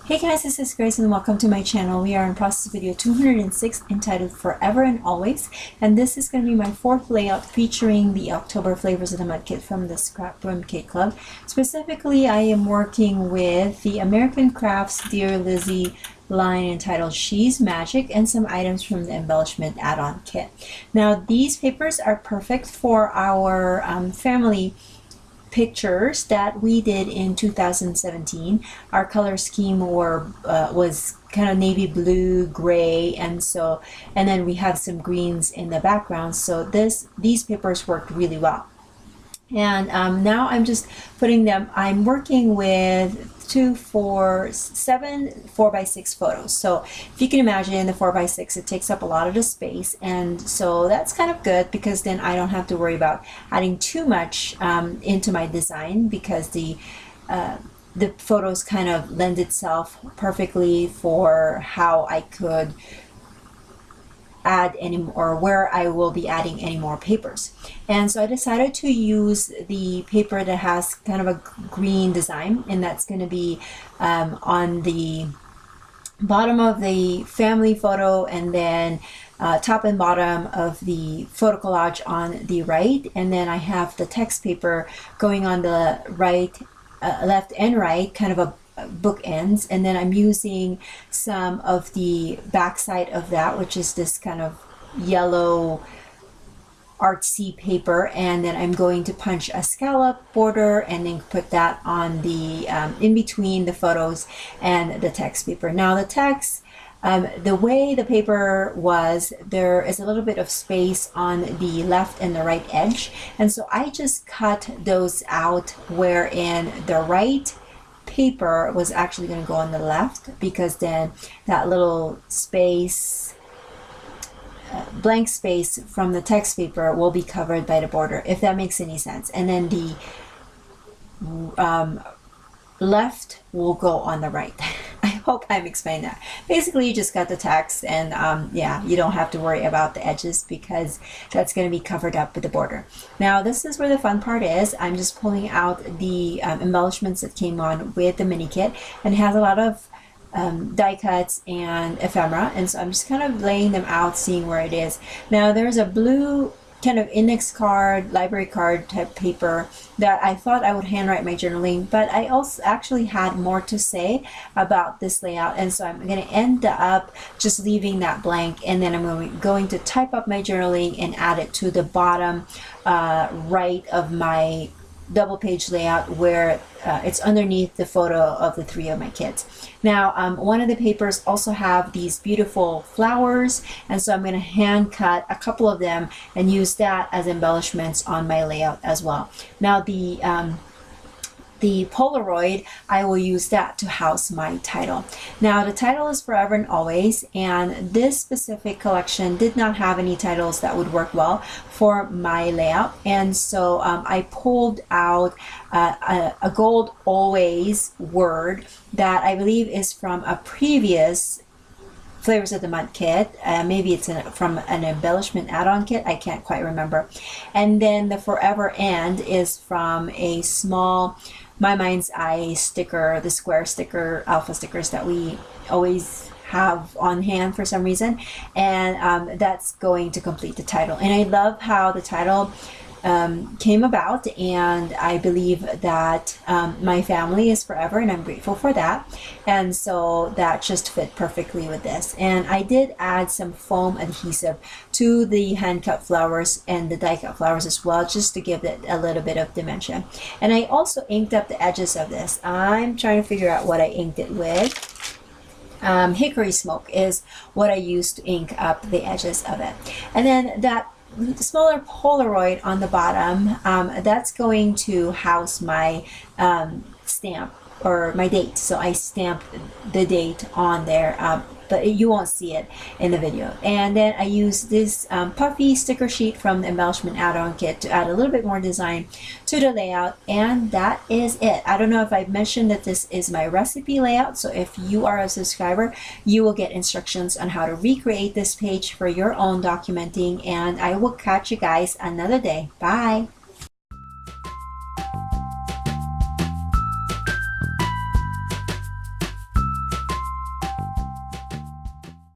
Hey guys, this is Grace and welcome to my channel. We are in process video 206 entitled Forever and Always, and this is going to be my fourth layout featuring the October Flavors of the Month kit from the ScrapRoom Kit Club. Specifically, I am working with the American Crafts Dear Lizzie line entitled She's Magic and some items from the embellishment add-on kit. Now these papers are perfect for our family pictures that we did in 2017. Our color scheme was kind of navy blue, gray, and then we have some greens in the background. So these papers worked really well. And now I'm just putting them, I'm working with 7 4x6 photos. So if you can imagine the 4x6, it takes up a lot of the space, and so that's kind of good because then I don't have to worry about adding too much into my design, because the photos kind of lend itself perfectly for how I could add any or where I will be adding any more papers. And so I decided to use the paper that has kind of a green design, and that's going to be on the bottom of the family photo, and then top and bottom of the photo collage on the right, and then I have the text paper going on the right, left and right, kind of a bookends, and then I'm using some of the backside of that, which is this kind of yellow artsy paper, and then I'm going to punch a scallop border and then put that on the in between the photos and the text paper. Now the text, the way the paper was, there is a little bit of space on the left and the right edge, and so I just cut those out, wherein the right paper was actually going to go on the left, because then that little space, blank space from the text paper, will be covered by the border, if that makes any sense. And then the left will go on the right. I hope I'm explaining that. Basically, you just got the text, and yeah, you don't have to worry about the edges because that's going to be covered up with the border. Now this is where the fun part is. I'm just pulling out the embellishments that came on with the mini kit, and it has a lot of die cuts and ephemera, and so I'm just kind of laying them out, seeing where it is. Now there's a blue kind of index card, library card type paper that I thought I would handwrite my journaling, but I also actually had more to say about this layout, and so I'm going to end up just leaving that blank, and then I'm going to type up my journaling and add it to the bottom right of my double page layout, where it's underneath the photo of the 3 of my kids. Now one of the papers also have these beautiful flowers, and so I'm going to hand cut a couple of them and use that as embellishments on my layout as well. Now the Polaroid, I will use that to house my title. Now the title is Forever and Always, and this specific collection did not have any titles that would work well for my layout, and so I pulled out a gold always word that I believe is from a previous Flavors of the Month kit. Maybe it's from an embellishment add-on kit, I can't quite remember. And then the Forever And is from a small My Mind's Eye sticker, the square sticker, alpha stickers that we always have on hand for some reason, and that's going to complete the title. And I love how the title came about, and I believe that my family is forever, and I'm grateful for that, and so that just fit perfectly with this. And I did add some foam adhesive to the hand cut flowers and the die cut flowers as well, just to give it a little bit of dimension. And I also inked up the edges of this. I'm trying to figure out what I inked it with. Hickory smoke is what I used to ink up the edges of it. And then that smaller Polaroid on the bottom, that's going to house my stamp, or my date. So I stamped the date on there, but you won't see it in the video. And then I use this puffy sticker sheet from the embellishment add-on kit to add a little bit more design to the layout, and that is it. I don't know if I've mentioned that this is my recipe layout, so if you are a subscriber, you will get instructions on how to recreate this page for your own documenting, and I will catch you guys another day. Bye!